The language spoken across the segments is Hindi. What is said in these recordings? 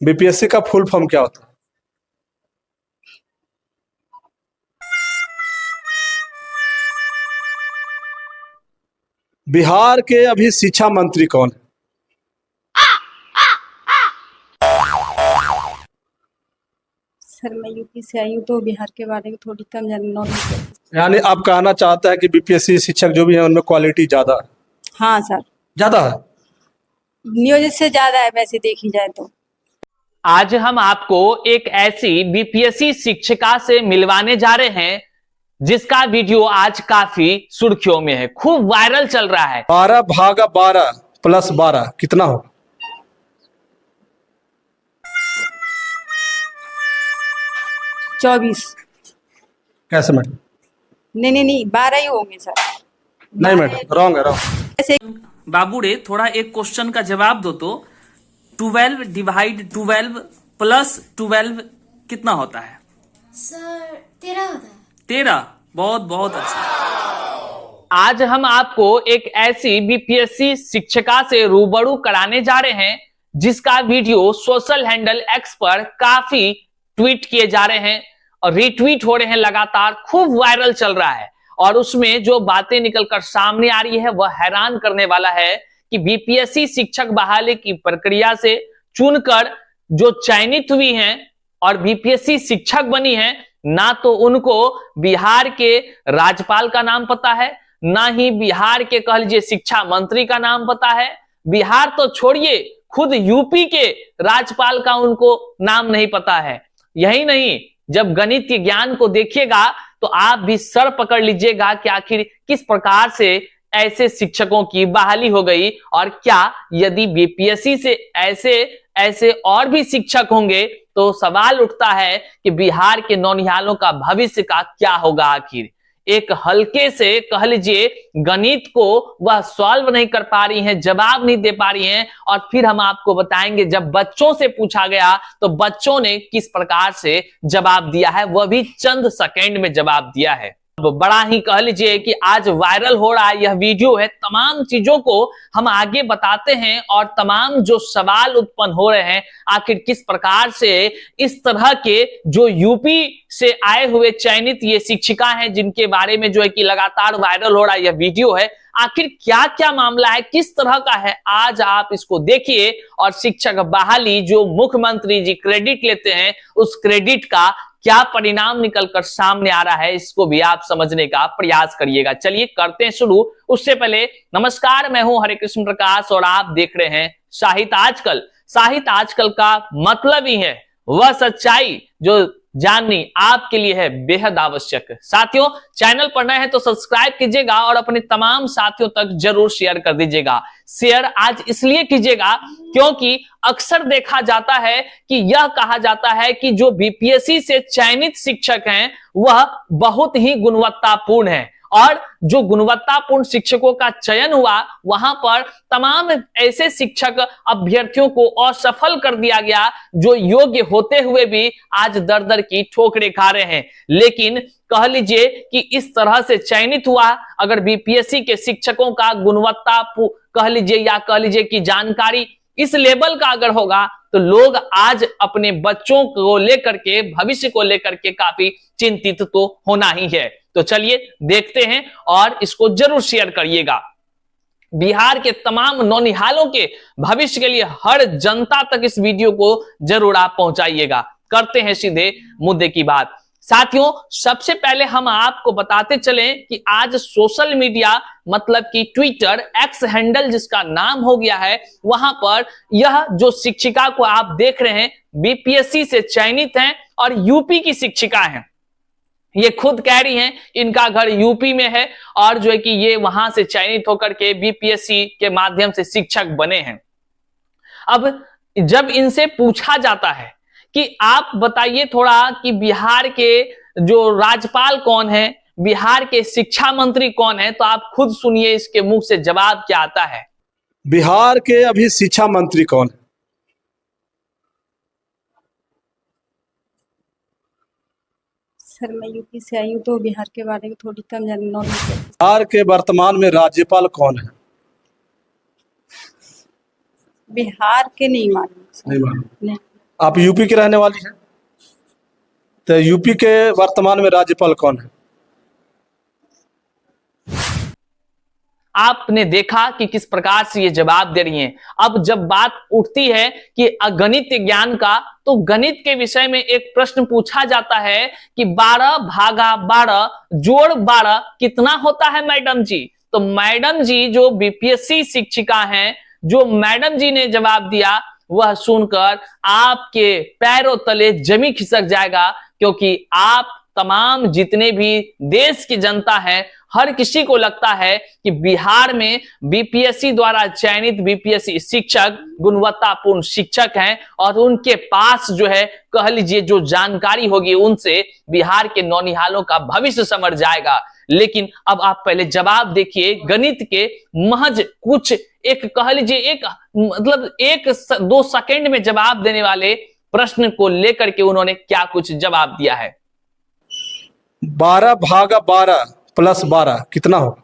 बीपीएससी का फुल फॉर्म क्या होता है? बिहार के अभी शिक्षा मंत्री कौन है? सर मैं यूपी से आई हूँ तो बिहार के बारे में थोड़ी कम नॉलेज है। यानी आप कहना चाहते हैं कि बीपीएससी शिक्षक जो भी हैं उनमें क्वालिटी ज्यादा है? हाँ सर, ज्यादा है। नियोजित से ज्यादा है वैसे देखी जाए तो। आज हम आपको एक ऐसी बीपीएससी शिक्षिका से मिलवाने जा रहे हैं जिसका वीडियो आज काफी सुर्खियों में है, खूब वायरल चल रहा है। 12 भागा 12 प्लस 12 कितना होगा? 24। कैसे मैडम? नहीं 12 ही होंगे सर। नहीं मैडम, रॉन्ग है, रॉन्ग। ऐसे बाबू रे थोड़ा एक क्वेश्चन का जवाब दो तो 12 डिवाइड 12 प्लस 12 कितना होता है? सर 13 होता है। 13। बहुत बहुत अच्छा। आज हम आपको एक ऐसी बीपीएससी शिक्षिका से रूबरू कराने जा रहे हैं जिसका वीडियो सोशल हैंडल एक्स पर काफी ट्वीट किए जा रहे हैं और रीट्वीट हो रहे हैं, लगातार खूब वायरल चल रहा है। और उसमें जो बातें निकलकर सामने आ रही है वह हैरान करने वाला है कि बीपीएससी शिक्षक बहाली की प्रक्रिया से चुनकर जो चयनित हुई हैं और बीपीएससी शिक्षक बनी हैं, ना तो उनको बिहार के राज्यपाल का नाम पता है, ना ही बिहार के कह लीजिए शिक्षा मंत्री का नाम पता है। बिहार तो छोड़िए, खुद यूपी के राज्यपाल का उनको नाम नहीं पता है। यही नहीं, जब गणित के ज्ञान को देखिएगा तो आप भी सर पकड़ लीजिएगा कि आखिर किस प्रकार से ऐसे शिक्षकों की बहाली हो गई और क्या यदि बीपीएससी से ऐसे ऐसे और भी शिक्षक होंगे तो सवाल उठता है कि बिहार के नौनिहालों का भविष्य का क्या होगा। आखिर एक हल्के से कह लीजिए गणित को वह सॉल्व नहीं कर पा रही हैं, जवाब नहीं दे पा रही हैं, और फिर हम आपको बताएंगे जब बच्चों से पूछा गया तो बच्चों ने किस प्रकार से जवाब दिया है, वह भी चंद सेकंड में जवाब दिया है। बड़ा ही कह लीजिए कि आज वायरल हो रहा यह वीडियो है। तमाम चीजों को हम आगे बताते हैं और तमाम जो सवाल उत्पन्न हो रहे हैं, आखिर किस प्रकार से इस तरह के जो यूपी से आए हुए चयनित ये शिक्षिका हैं जिनके बारे में जो है कि लगातार वायरल हो रहा यह वीडियो है, आखिर क्या क्या मामला है, किस तरह का है, आज आप इसको देखिए। और शिक्षक बहाली जो मुख्यमंत्री जी क्रेडिट लेते हैं, उस क्रेडिट का क्या परिणाम निकलकर सामने आ रहा है, इसको भी आप समझने का प्रयास करिएगा। चलिए करते हैं शुरू। उससे पहले नमस्कार, मैं हूं हरे कृष्ण प्रकाश और आप देख रहे हैं साहित्य आजकल। साहित्य आजकल का मतलब ही है वह सच्चाई जो जाननी आपके लिए है बेहद आवश्यक। साथियों, चैनल पर नए हैं तो सब्सक्राइब कीजिएगा और अपने तमाम साथियों तक जरूर शेयर कर दीजिएगा। शेयर आज इसलिए कीजिएगा क्योंकि अक्सर देखा जाता है कि यह कहा जाता है कि जो बीपीएससी से चयनित शिक्षक हैं वह बहुत ही गुणवत्तापूर्ण है, और जो गुणवत्तापूर्ण शिक्षकों का चयन हुआ वहां पर तमाम ऐसे शिक्षक अभ्यर्थियों को असफल कर दिया गया जो योग्य होते हुए भी आज दर दर की ठोकरें खा रहे हैं। लेकिन कह लीजिए कि इस तरह से चयनित हुआ, अगर बीपीएससी के शिक्षकों का गुणवत्ता कह लीजिए या कह लीजिए कि जानकारी इस लेवल का अगर होगा तो लोग आज अपने बच्चों को लेकर के, भविष्य को लेकर के काफी चिंतित तो होना ही है। तो चलिए देखते हैं और इसको जरूर शेयर करिएगा। बिहार के तमाम नौनिहालों के भविष्य के लिए हर जनता तक इस वीडियो को जरूर आप पहुंचाइएगा। करते हैं सीधे मुद्दे की बात। साथियों, सबसे पहले हम आपको बताते चलें कि आज सोशल मीडिया मतलब कि ट्विटर एक्स हैंडल जिसका नाम हो गया है, वहां पर यह जो शिक्षिका को आप देख रहे हैं बीपीएससी से चयनित हैं और यूपी की शिक्षिका हैं। ये खुद कह रही हैं इनका घर यूपी में है और जो है कि ये वहां से चयनित होकर के बीपीएससी के माध्यम से शिक्षक बने हैं। अब जब इनसे पूछा जाता है कि आप बताइए थोड़ा कि बिहार के जो राज्यपाल कौन है, बिहार के शिक्षा मंत्री कौन है, तो आप खुद सुनिए इसके मुंह से जवाब क्या आता है। बिहार के अभी शिक्षा मंत्री कौन है? सर मैं यूपी से आई हूँ तो बिहार के बारे में थोड़ी कम नॉलेज है। बिहार के वर्तमान में राज्यपाल कौन है? बिहार के नहीं मालूम। नहीं मालूम। नहीं। आप यूपी की रहने वाली हैं, तो यूपी के वर्तमान में राज्यपाल कौन है? आपने देखा कि किस प्रकार से ये जवाब दे रही हैं। अब जब बात उठती है कि गणित ज्ञान का, तो गणित के विषय में एक प्रश्न पूछा जाता है कि 12 भागा 12 जोड़ 12 कितना होता है मैडम जी? तो मैडम जी जो बीपीएससी शिक्षिका हैं, जो मैडम जी ने जवाब दिया, वह सुनकर आपके पैरों तले जमीन खिसक जाएगा, क्योंकि आप तमाम जितने भी देश की जनता है, हर किसी को लगता है कि बिहार में बीपीएससी द्वारा चयनित बीपीएससी शिक्षक गुणवत्तापूर्ण शिक्षक हैं और उनके पास जो है कह लीजिए जो जानकारी होगी उनसे बिहार के नौनिहालों का भविष्य संवर जाएगा। लेकिन अब आप पहले जवाब देखिए, गणित के महज कुछ एक कह लीजिए एक मतलब 1-2 सेकंड में जवाब देने वाले प्रश्न को लेकर के उन्होंने क्या कुछ जवाब दिया है। 12 भागा 12 प्लस 12 कितना होगा?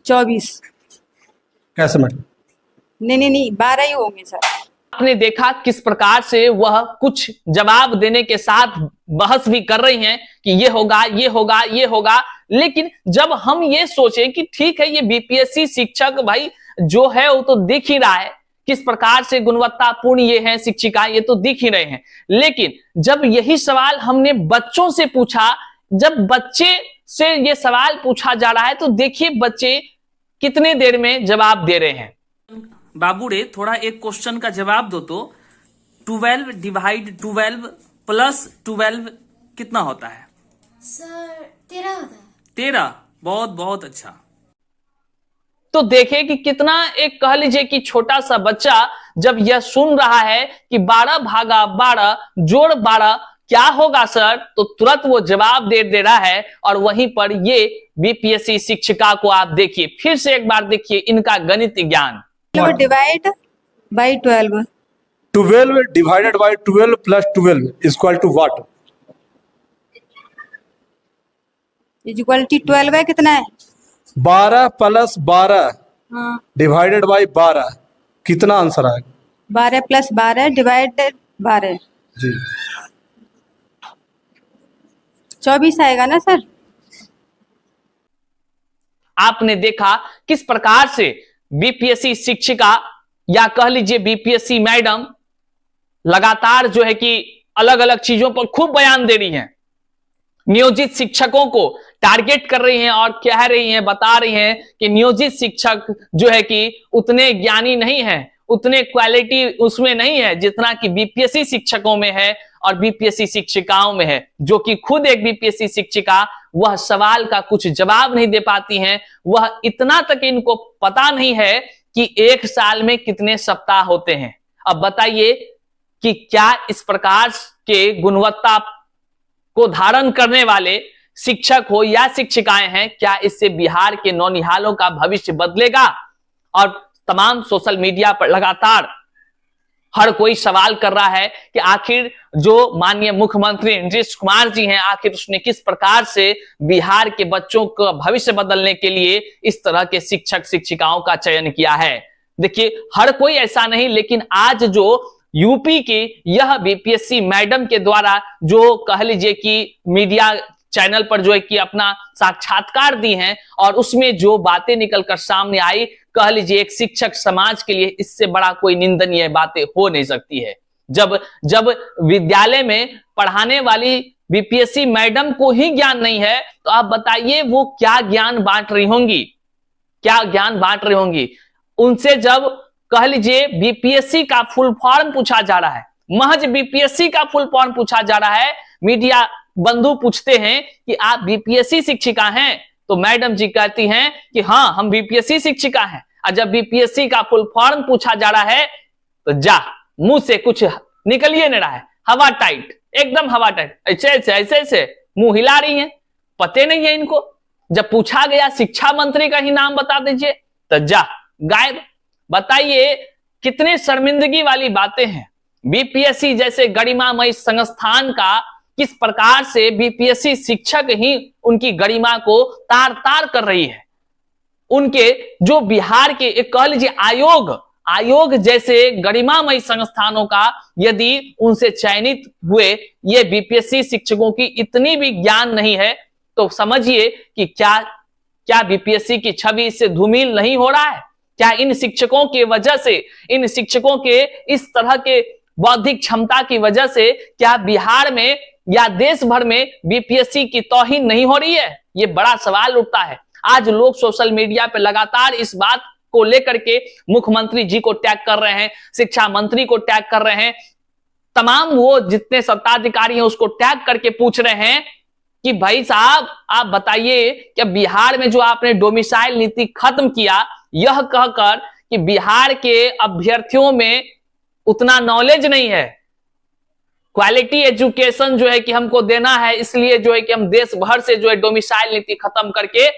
चौबीस। कैसे मैडम? नहीं 12 ही होंगे सर। आपने देखा किस प्रकार से वह कुछ जवाब देने के साथ बहस भी कर रही हैं कि ये होगा ये होगा ये होगा। लेकिन जब हम ये सोचे कि ठीक है ये बीपीएससी शिक्षक भाई जो है वो तो दिख ही रहा है किस प्रकार से गुणवत्तापूर्ण ये है शिक्षिका, ये तो दिख ही रहे हैं। लेकिन जब यही सवाल हमने बच्चों से पूछा, जब बच्चे से ये सवाल पूछा जा रहा है तो देखिए बच्चे कितने देर में जवाब दे रहे हैं। बाबू रे थोड़ा एक क्वेश्चन का जवाब दो तो 12 डिवाइड 12 प्लस 12 कितना होता है? सर 13 होता है। 13। बहुत बहुत अच्छा। तो देखें कि कितना एक कह लीजिए कि छोटा सा बच्चा जब यह सुन रहा है कि 12 भागा 12 जोड़ 12 क्या होगा सर, तो तुरंत वो जवाब दे रहा है। और वहीं पर ये बीपीएससी शिक्षिका को आप देखिए, फिर से एक बार देखिए इनका गणित ज्ञान। Divide by 12। 12 divided by 12 plus 12 equal to what? Equal to 12 है कितना है? 12 प्लस 12 हाँ डिवाइडेड बाई 12 कितना आंसर आएगा? 12 प्लस 12 डिवाइडेड 12 जी 24 आएगा ना सर। आपने देखा किस प्रकार से बीपीएससी शिक्षिका या कह लीजिए बीपीएससी मैडम लगातार जो है कि अलग अलग चीजों पर खूब बयान दे रही हैं, नियोजित शिक्षकों को टारगेट कर रही हैं और कह रही हैं, बता रही हैं कि नियोजित शिक्षक जो है कि उतने ज्ञानी नहीं है, उतने क्वालिटी उसमें नहीं है जितना कि बीपीएससी शिक्षकों में है और बीपीएससी शिक्षिकाओं में है। जो कि खुद एक बीपीएससी शिक्षिका वह सवाल का कुछ जवाब नहीं दे पाती हैं, वह इतना तक इनको पता नहीं है कि एक साल में कितने सप्ताह होते हैं। अब बताइए कि क्या इस प्रकार के गुणवत्ता को धारण करने वाले शिक्षक हो या शिक्षिकाएं हैं, क्या इससे बिहार के नौनिहालों का भविष्य बदलेगा? और तमाम सोशल मीडिया पर लगातार हर कोई सवाल कर रहा है कि आखिर जो माननीय मुख्यमंत्री नीतीश कुमार जी हैं, आखिर उसने किस प्रकार से बिहार के बच्चों का भविष्य बदलने के लिए इस तरह के शिक्षक शिक्षिकाओं का चयन किया है। देखिए हर कोई ऐसा नहीं, लेकिन आज जो यूपी की यह बीपीएससी मैडम के द्वारा जो कह लीजिए कि मीडिया चैनल पर जो है कि अपना साक्षात्कार दी हैं और उसमें जो बातें निकलकर सामने आई, कह लीजिए एक शिक्षक समाज के लिए इससे बड़ा कोई निंदनीय बातें हो नहीं सकती है। जब विद्यालय में पढ़ाने वाली बीपीएससी मैडम को ही ज्ञान नहीं है तो आप बताइए वो क्या ज्ञान बांट रही होंगी, क्या ज्ञान बांट रही होंगी। उनसे जब कह लीजिए बीपीएससी का फुल फॉर्म पूछा जा रहा है, महज बीपीएससी का फुल फॉर्म पूछा जा रहा है, मीडिया बंधु पूछते हैं कि आप बीपीएससी शिक्षिका हैं, तो मैडम जी कहती हैं कि हाँ हम बीपीएससी शिक्षिका हैं। और जब बीपीएससी का फुल फॉर्म पूछा जा रहा है तो जा मुंह से कुछ निकल ही नहीं रहा है, हवा टाइट, एकदम हवा टाइट, ऐसे मुंह हिला रही हैं, पते नहीं है इनको। जब पूछा गया शिक्षा मंत्री का ही नाम बता दीजिए तो जा गायब। बताइए कितने शर्मिंदगी वाली बातें हैं। बीपीएससी जैसे गरिमामय संस्थान का किस प्रकार से बीपीएससी शिक्षक ही उनकी गरिमा को तार तार कर रही है। उनके जो बिहार के एक कह लीजिए आयोग जैसे गरिमामयी संस्थानों का यदि उनसे चयनित हुए ये बीपीएससी शिक्षकों की इतनी भी ज्ञान नहीं है, तो समझिए कि क्या बीपीएससी की छवि इससे धूमिल नहीं हो रहा है? क्या इन शिक्षकों के वजह से, इन शिक्षकों के इस तरह के बौद्धिक क्षमता की वजह से क्या बिहार में या देश भर में बीपीएससी की तौहीन नहीं हो रही है? ये बड़ा सवाल उठता है। आज लोग सोशल मीडिया पे लगातार इस बात को लेकर के मुख्यमंत्री जी को टैग कर रहे हैं, शिक्षा मंत्री को टैग कर रहे हैं, तमाम वो जितने सत्ताधिकारी हैं उसको टैग करके पूछ रहे हैं कि भाई साहब आप बताइए कि बिहार में जो आपने डोमिसाइल नीति खत्म किया, यह कहकर कि बिहार के अभ्यर्थियों में उतना नॉलेज नहीं है, क्वालिटी एजुकेशन जो है कि हमको देना है, इसलिए जो है कि हम देश भर से जो है डोमिसाइल नीति खत्म करके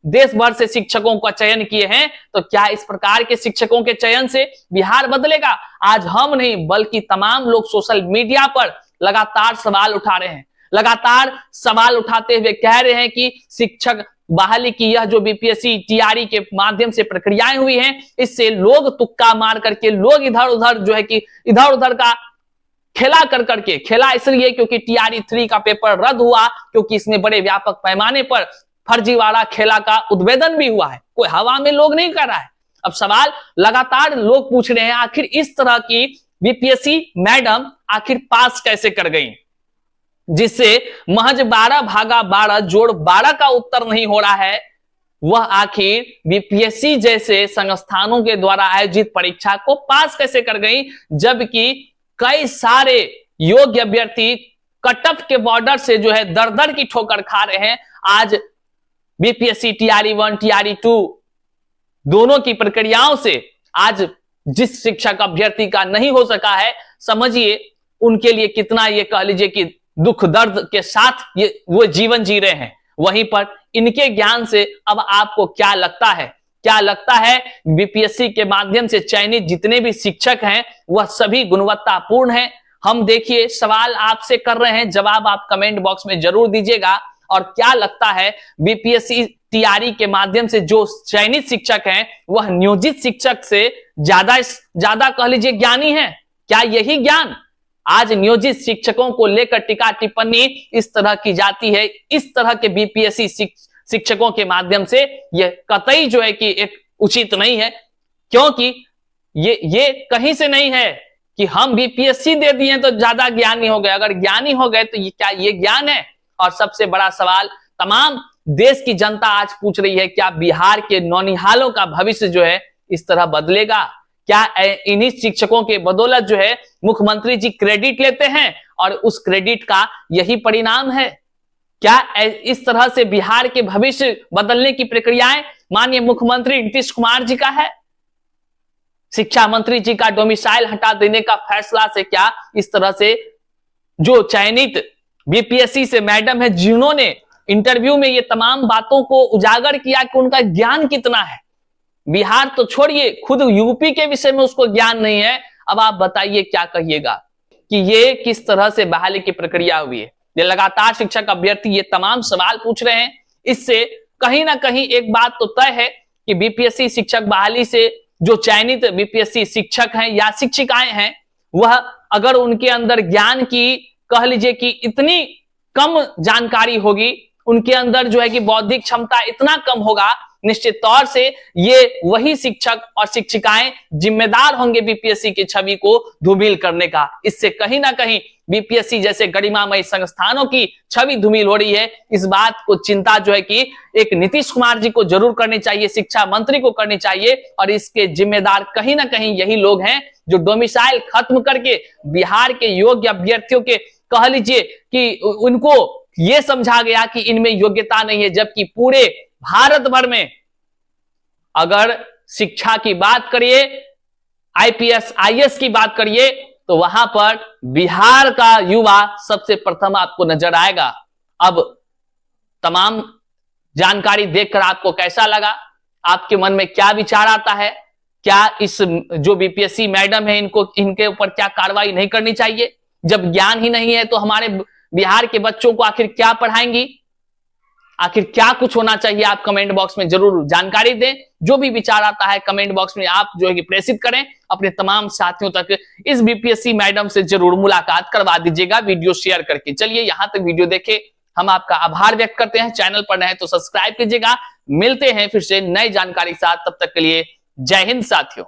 देश भर से शिक्षकों का चयन किए हैं। तो क्या इस प्रकार के शिक्षकों के चयन से बिहार बदलेगा? आज हम नहीं बल्कि तमाम लोग सोशल मीडिया पर लगातार सवाल उठा रहे हैं, लगातार सवाल उठाते हुए कह रहे हैं कि शिक्षक बहाली की यह जो बीपीएससी टीआरई के माध्यम से प्रक्रियाएं हुई हैं, इससे लोग तुक्का मार करके, लोग इधर उधर जो है कि इधर उधर का खेला कर करके, खेला इसलिए क्योंकि टीआरई 3 का पेपर रद्द हुआ, क्योंकि इसमें बड़े व्यापक पैमाने पर फर्जीवाड़ा खेला का उद्भेदन भी हुआ है, कोई हवा में लोग नहीं कर रहा है। अब सवाल लगातार लोग पूछ रहे हैं, आखिर इस तरह की बीपीएससी मैडम आखिर पास कैसे कर गई, जिससे महज 12 भागा 12 जोड़ 12 का उत्तर नहीं हो रहा है, वह आखिर बीपीएससी जैसे संस्थानों के द्वारा आयोजित परीक्षा को पास कैसे कर गई, जबकि कई सारे योग्य अभ्यर्थी कटअफ के बॉर्डर से जो है दर दर की ठोकर खा रहे हैं। आज बीपीएससी टीआरई 1 टीआरई 2 दोनों की प्रक्रियाओं से आज जिस शिक्षक अभ्यर्थी का नहीं हो सका है, समझिए उनके लिए कितना ये कह लीजिए कि दुख दर्द के साथ ये वो जीवन जी रहे हैं। वहीं पर इनके ज्ञान से अब आपको क्या लगता है, क्या लगता है बीपीएससी के माध्यम से चयनित जितने भी शिक्षक हैं वह सभी गुणवत्तापूर्ण हैं? हम देखिए सवाल आपसे कर रहे हैं, जवाब आप कमेंट बॉक्स में जरूर दीजिएगा। और क्या लगता है बीपीएससी टीआरई के माध्यम से जो चयनित शिक्षक हैं वह नियोजित शिक्षक से ज्यादा कह लीजिए ज्ञानी है? क्या यही ज्ञान आज नियोजित शिक्षकों को लेकर टीका टिप्पणी इस तरह की जाती है? इस तरह के बीपीएससी शिक्षकों के माध्यम से यह कतई जो है कि एक उचित नहीं है, क्योंकि ये कहीं से नहीं है कि हम बीपीएससी दे दिए तो ज्यादा ज्ञानी हो गए। अगर ज्ञानी हो गए तो क्या ये ज्ञान है? और सबसे बड़ा सवाल तमाम देश की जनता आज पूछ रही है, क्या बिहार के नौनिहालों का भविष्य जो है इस तरह बदलेगा? क्या इन्हीं शिक्षकों के बदौलत जो है मुख्यमंत्री जी क्रेडिट लेते हैं और उस क्रेडिट का यही परिणाम है? क्या इस तरह से बिहार के भविष्य बदलने की प्रक्रियाएं माननीय मुख्यमंत्री नीतीश कुमार जी का है? शिक्षा मंत्री जी का डोमिसाइल हटा देने का फैसला से क्या इस तरह से जो चयनित बीपीएससी से मैडम है, जिन्होंने इंटरव्यू में ये तमाम बातों को उजागर किया कि उनका ज्ञान कितना है, बिहार तो छोड़िए खुद यूपी के विषय में उसको ज्ञान नहीं है, अब आप बताइए क्या कहिएगा कि ये किस तरह से बहाली की प्रक्रिया हुई है? ये लगातार शिक्षक अभ्यर्थी ये तमाम सवाल पूछ रहे हैं। इससे कहीं ना कहीं एक बात तो तय है कि बीपीएससी शिक्षक बहाली से जो चयनित बीपीएससी शिक्षक हैं या शिक्षिकाएं हैं, वह अगर उनके अंदर ज्ञान की कह लीजिए कि इतनी कम जानकारी होगी, उनके अंदर जो है कि बौद्धिक क्षमता इतना कम होगा, निश्चित तौर से ये वही शिक्षक और शिक्षिकाएं जिम्मेदार होंगे बीपीएससी की छवि को धूमिल करने का। इससे कहीं ना कहीं बीपीएससी जैसे गरिमामयी संस्थानों की छवि धूमिल हो रही है। इस बात को चिंता जो है कि एक नीतीश कुमार जी को जरूर करनी चाहिए, शिक्षा मंत्री को करनी चाहिए, और इसके जिम्मेदार कहीं ना कहीं यही लोग हैं जो डोमिसाइल खत्म करके बिहार के योग्य अभ्यर्थियों के कह लीजिए कि उनको यह समझा गया कि इनमें योग्यता नहीं है, जबकि पूरे भारत भर में अगर शिक्षा की बात करिए, आईपीएस आईएएस की बात करिए, तो वहां पर बिहार का युवा सबसे प्रथम आपको नजर आएगा। अब तमाम जानकारी देखकर आपको कैसा लगा? आपके मन में क्या विचार आता है? क्या इस जो बीपीएससी मैडम है इनके ऊपर क्या कार्रवाई नहीं करनी चाहिए? जब ज्ञान ही नहीं है तो हमारे बिहार के बच्चों को आखिर क्या पढ़ाएंगी? आखिर क्या कुछ होना चाहिए, आप कमेंट बॉक्स में जरूर जानकारी दें। जो भी विचार आता है कमेंट बॉक्स में आप जो है कि प्रेषित करें। अपने तमाम साथियों तक इस बीपीएससी मैडम से जरूर मुलाकात करवा दीजिएगा वीडियो शेयर करके। चलिए यहां तक वीडियो देखे हम आपका आभार व्यक्त करते हैं। चैनल पर नए तो सब्सक्राइब कीजिएगा। मिलते हैं फिर से नई जानकारी के साथ, तब तक के लिए जय हिंद साथियों।